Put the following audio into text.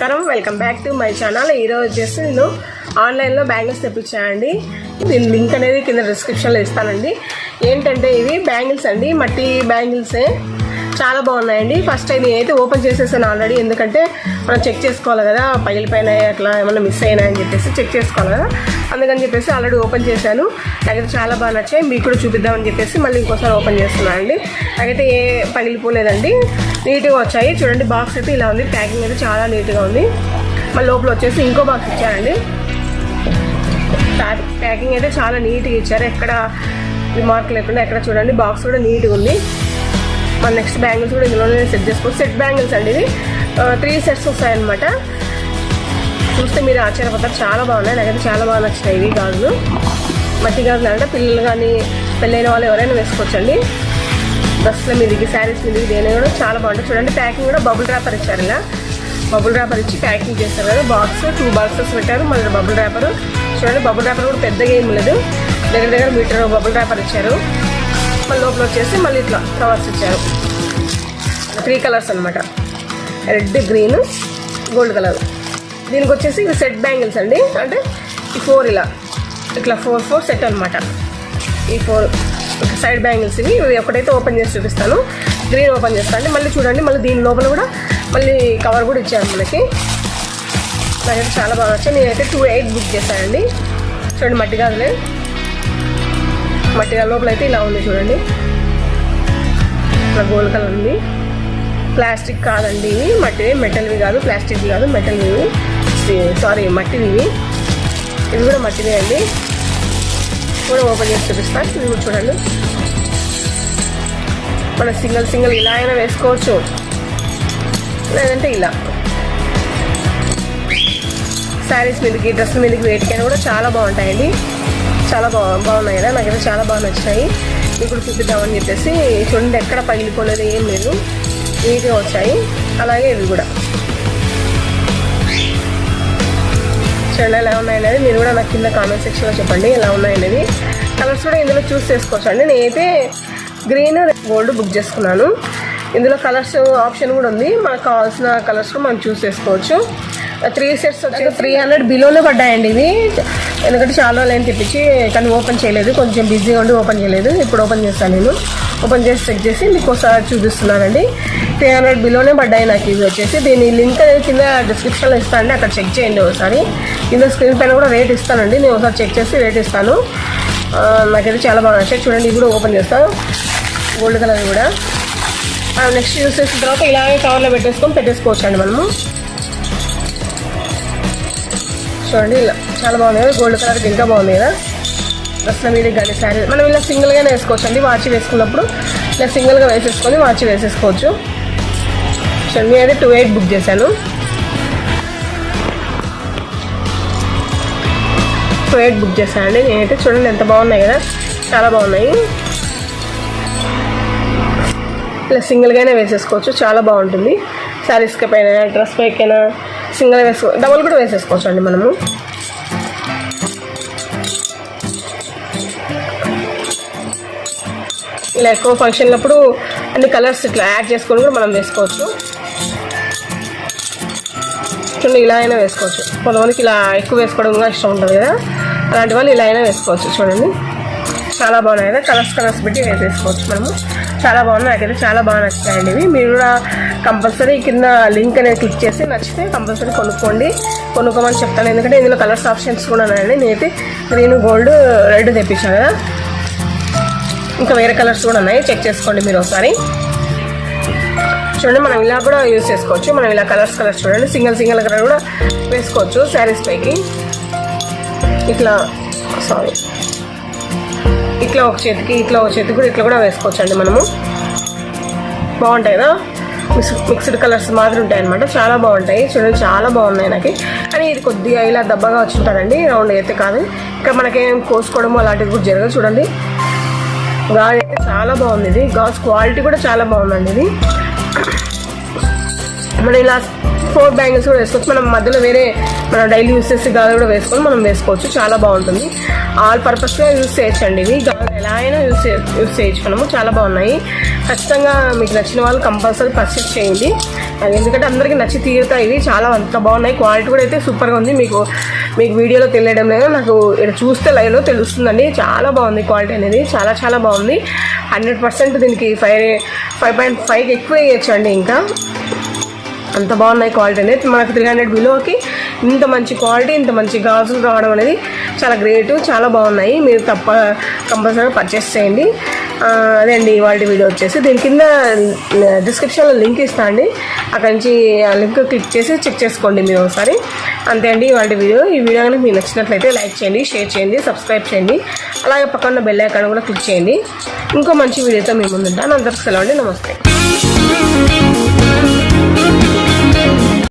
నమస్కారం, welcome back to my channel. ఈరోజు వచ్చేసి నేను ఆన్లైన్లో బ్యాంగిల్స్ తెప్పించానండి. దీని లింక్ అనేది కింద డిస్క్రిప్షన్లో ఇస్తానండి. ఏంటంటే ఇవి బ్యాంగిల్స్ అండి, మట్టి బ్యాంగిల్సే. చాలా బాగున్నాయండి. ఫస్ట్ టైం నేనైతే ఓపెన్ చేసేసాను ఆల్రెడీ, ఎందుకంటే మనం చెక్ చేసుకోవాలి కదా, పైన అట్లా ఏమన్నా మిస్ అయినాయని చెప్పేసి చెక్ చేసుకోవాలి కదా, అందుకని చెప్పేసి ఆల్రెడీ ఓపెన్ చేశాను. నాకైతే చాలా బాగా నచ్చాయి, మీకు కూడా చూపిద్దామని చెప్పేసి మళ్ళీ ఇంకోసారి ఓపెన్ చేస్తున్నాను అండి. నాకైతే ఏ పగిలిపోలేదండి, నీట్గా వచ్చాయి. చూడండి, బాక్స్ అయితే ఇలా ఉంది, ప్యాకింగ్ అయితే చాలా నీట్గా ఉంది. మళ్ళీ లోపల వచ్చేసి ఇంకో బాక్స్ ఇచ్చారండి. ప్యాకింగ్ అయితే చాలా నీట్గా ఇచ్చారు, ఎక్కడ రిమార్క్ లేకుండా. ఎక్కడ చూడండి, బాక్స్ కూడా నీట్గా ఉంది. మన నెక్స్ట్ బ్యాంగిల్స్ కూడా ఇందులోనే సెట్ చేసుకోవచ్చు. సెట్ బ్యాంగిల్స్ అండి, ఇవి 3 సెట్స్ వస్తాయన్నమాట. చూస్తే మీరు ఆశ్చర్యపోతారు, చాలా బాగున్నాయి. నాకైతే చాలా బాగా నచ్చినాయి ఇవి గాజులు. మట్టి గాజులు అంటే పిల్లలు కానీ పెళ్ళైన వాళ్ళు ఎవరైనా వేసుకోవచ్చండి. డ్రెస్ల మీదకి, శారీస్ మీదకి, దేని కూడా చాలా బాగుంటుంది. చూడండి, ప్యాకింగ్ కూడా బబుల్ ర్యాపర్ ఇచ్చారు. ఇలా బబుల్ ర్యాపర్ ఇచ్చి ప్యాకింగ్ చేస్తారు కదా. బాక్స్ 2 బాక్సెస్ పెట్టారు, మళ్ళీ బబుల్ ర్యాపర్. చూడండి, బబుల్ ర్యాపర్ కూడా పెద్దగా ఏం లేదు, దగ్గర మీటర్ బబుల్ ర్యాపర్ ఇచ్చారు. మళ్ళీ లోపల వచ్చేసి మళ్ళీ ఇట్లా కవర్స్ ఇచ్చారు. 3 కలర్స్ అనమాట, రెడ్, గ్రీన్, గోల్డ్ కలర్. దీనికి వచ్చేసి ఇవి సెట్ బ్యాంగిల్స్ అండి. అంటే ఈ 4 ఇట్లా 4 సెట్ అనమాట. ఈ 4 సైడ్ బ్యాంగిల్స్ ఇవి. ఒకటైతే ఓపెన్ చేసి చూపిస్తాను. గ్రీన్ ఓపెన్ చేస్తాను అండి. మళ్ళీ చూడండి, మళ్ళీ దీని లోపల కూడా మళ్ళీ కవర్ కూడా ఇచ్చారు మనకి. నాకైతే చాలా బాగా వచ్చాయి. నేనైతే 2.8 బుక్ చేశానండి. చూడండి, మట్టి గాజులే. మట్టి లోపల అయితే ఇలా ఉంది చూడండి, ఇట్లా గోల్డ్ కలర్ ఉంది. ప్లాస్టిక్ కాదండి ఇవి, మట్టివి, మెటల్వి కాదు, ప్లాస్టిక్వి కాదు, మెటల్వి. సారీ, మట్టివి ఇవి. ఇవి కూడా మట్టివే అండి. కూడా ఓపెన్ చేసి చూపిస్తాను. ఇది కూడా చూడండి, మన సింగిల్ ఇలా అయినా వేసుకోవచ్చు, లేదంటే ఇలా శారీస్ మీదకి, డ్రెస్ మీదకి, వేటికైనా కూడా చాలా బాగుంటాయండి. చాలా బాగున్నాయి కదా, నాకైతే చాలా బాగా నచ్చాయి. మీకు కూడా చూపిద్దామని చెప్పేసి. చూడండి, ఎక్కడ పగిలిపోలేదు, ఏం లేదు, నీట్గా వచ్చాయి. అలాగే ఇవి కూడా చూడండి ఎలా ఉన్నాయనేది మీరు కూడా నాకు కింద కామెంట్ సెక్షన్లో చెప్పండి ఎలా ఉన్నాయనేది. కలర్స్ కూడా ఇందులో చూస్ చేసుకోవచ్చు అండి. నేనైతే గ్రీన్, గోల్డ్ బుక్ చేసుకున్నాను. ఇందులో కలర్స్ ఆప్షన్ కూడా ఉంది, మనకు కావాల్సిన కలర్స్ కూడా మనం చూస్ చేసుకోవచ్చు. 3 సెట్స్ వచ్చి 300 బిలోనే పడ్డాయండి ఇవి. ఎందుకంటే చాలా రోజులు తెప్పించి కానీ ఓపెన్ చేయలేదు, కొంచెం బిజీగా ఉండి ఓపెన్ చేయలేదు. ఇప్పుడు ఓపెన్ చేస్తాను. నేను ఓపెన్ చేసి చెక్ చేసి మీకు ఒకసారి చూపిస్తున్నానండి. 300 బిలోనే పడ్డాయి నాకు ఇవి వచ్చేసి. దీని లింక్ అనేది కింద డిస్క్రిప్షన్లో ఇస్తానండి, అక్కడ చెక్ చేయండి ఒకసారి. కింద స్క్రీన్ పైన కూడా రేట్ ఇస్తానండి, నేను ఒకసారి చెక్ చేసి రేట్ ఇస్తాను. నాకైతే చాలా బాగా నచ్చాయి. చూడండి, ఇవి కూడా ఓపెన్ చేస్తాను, గోల్డ్ కలర్ కూడా. నెక్స్ట్ యూస్ చేసిన తర్వాత ఇలాగే కవర్లో పెట్టేసుకోవచ్చు అండి మనము. చూడండి, ఇలా చాలా బాగుంది కదా, గోల్డ్ కలర్కి ఇంకా బాగుంది కదా. డ్రెస్ల మీద కానీ శారీ మనం ఇలా సింగిల్గానే వేసుకోవచ్చు అండి. వాచి వేసుకున్నప్పుడు ఇలా సింగిల్గా వేసేసుకొని వాచి వేసేసుకోవచ్చు. చూడండి, నేనైతే 2.8 బుక్ చేశాను. 2.8 బుక్ చేశానండి నేనైతే. చూడండి ఎంత బాగున్నాయి కదా, చాలా బాగున్నాయి. ఇలా సింగిల్గానే వేసేసుకోవచ్చు, చాలా బాగుంటుంది. శారీస్కి పైన, డ్రెస్ పైకైనా సింగిల్ డబల్ కూడా వేసేసుకోవచ్చు అండి మనము. ఇలా ఎక్కువ ఫంక్షన్లప్పుడు అన్ని కలర్స్ ఇట్లా యాడ్ చేసుకొని కూడా మనం వేసుకోవచ్చు. చూడండి, ఇలా అయినా వేసుకోవచ్చు. కొంతమందికి ఇలా ఎక్కువ వేసుకోవడం కూడా ఇష్టం ఉంటుంది కదా, అలాంటి వాళ్ళు ఇలా అయినా వేసుకోవచ్చు. చూడండి, చాలా బాగున్నాయి కదా, కలర్స్ పెట్టి వేసేసుకోవచ్చు మనము. చాలా బాగున్నాయి, నాకైతే చాలా బాగా నచ్చాయండి ఇవి. మీరు కూడా కంపల్సరీ కింద లింక్ అనేది క్లిక్ చేసి నచ్చితే కంపల్సరీ కొనుక్కోమని చెప్తాను. ఎందుకంటే ఇందులో కలర్స్ ఆప్షన్స్ కూడా ఉన్నాయండి. నేనైతే గ్రీన్, గోల్డ్, రెడ్ తెప్పించాను కదా, ఇంకా వేరే కలర్స్ కూడా ఉన్నాయి, చెక్ చేసుకోండి మీరు ఒకసారి. చూడండి, మనం ఇలా కూడా యూజ్ చేసుకోవచ్చు. మనం ఇలా కలర్స్ చూడండి, సింగిల్ కలర్ కూడా వేసుకోవచ్చు శారీస్ పైకి. ఇట్లా ఒక చేతికి, ఇట్లా ఒక చేతికి కూడా ఇట్లా కూడా వేసుకోవచ్చు అండి మనము. బాగుంటాయి కదా, మిక్స్డ్ కలర్స్ మాదిరి ఉంటాయి అనమాట, చాలా బాగుంటాయి. చూడండి, చాలా బాగున్నాయి నాకు. కానీ ఇది కొద్దిగా ఇలా దబ్బగా వచ్చి ఉంటారండి, రౌండ్ అయితే కాదు. ఇక్కడ మనకేం కోసుకోవడము అలాంటివి కూడా జరగదు. చూడండి, గాజు అయితే చాలా బాగుంది. ఇది గాజు క్వాలిటీ కూడా చాలా బాగుందండి. ఇది మనం ఇలా 4 బ్యాంగిల్స్ కూడా వేసుకోవచ్చు. మనం మధ్యలో వేరే మనం డైలీ యూస్ చేసే గాజులు కూడా వేసుకొని మనం వేసుకోవచ్చు. చాలా బాగుంటుంది. ఆల్ పర్పస్గా యూస్ చేయొచ్చండి ఇవి. గాజులు ఎలా అయినా యూస్ చేయొచ్చు మనము. చాలా బాగున్నాయి. ఖచ్చితంగా మీకు నచ్చిన వాళ్ళు కంపల్సరీ పర్చేస్ చేయండి. ఎందుకంటే అందరికీ నచ్చి తీరుతాయి. ఇవి చాలా అంత బాగున్నాయి. క్వాలిటీ కూడా అయితే సూపర్గా ఉంది. మీకు వీడియోలో తెలియడం లేదు, నాకు ఇక్కడ చూస్తే లైవ్లో తెలుస్తుందండి. చాలా బాగుంది క్వాలిటీ అనేది. చాలా చాలా బాగుంది. 100% దీనికి 5.5కి ఎక్కువ వేయచ్చు అండి. ఇంకా అంత బాగున్నాయి క్వాలిటీ అనేది. మనకు 300 బిలోకి ఇంత మంచి క్వాలిటీ, ఇంత మంచి గాజులు రావడం అనేది చాలా గ్రేట్. చాలా బాగున్నాయి. మీరు కంపల్సరీగా పర్చేస్ చేయండి. అదే అండి ఇవాళ వీడియో వచ్చేసి. దీని కింద డిస్క్రిప్షన్లో లింక్ ఇస్తా అండి. అక్కడి నుంచి ఆ లింక్ క్లిక్ చేసి చెక్ చేసుకోండి మీరు ఒకసారి. అంతే అండి ఇవాళ వీడియో. ఈ వీడియో కనుక మీకు నచ్చినట్లయితే లైక్ చేయండి, షేర్ చేయండి, సబ్స్క్రైబ్ చేయండి. అలాగే పక్కన బెల్ ఐకాన్ కూడా క్లిక్ చేయండి. ఇంకో మంచి వీడియోతో మీ ముందుంటాను. అందరికీ సెలవు అండి. నమస్తే.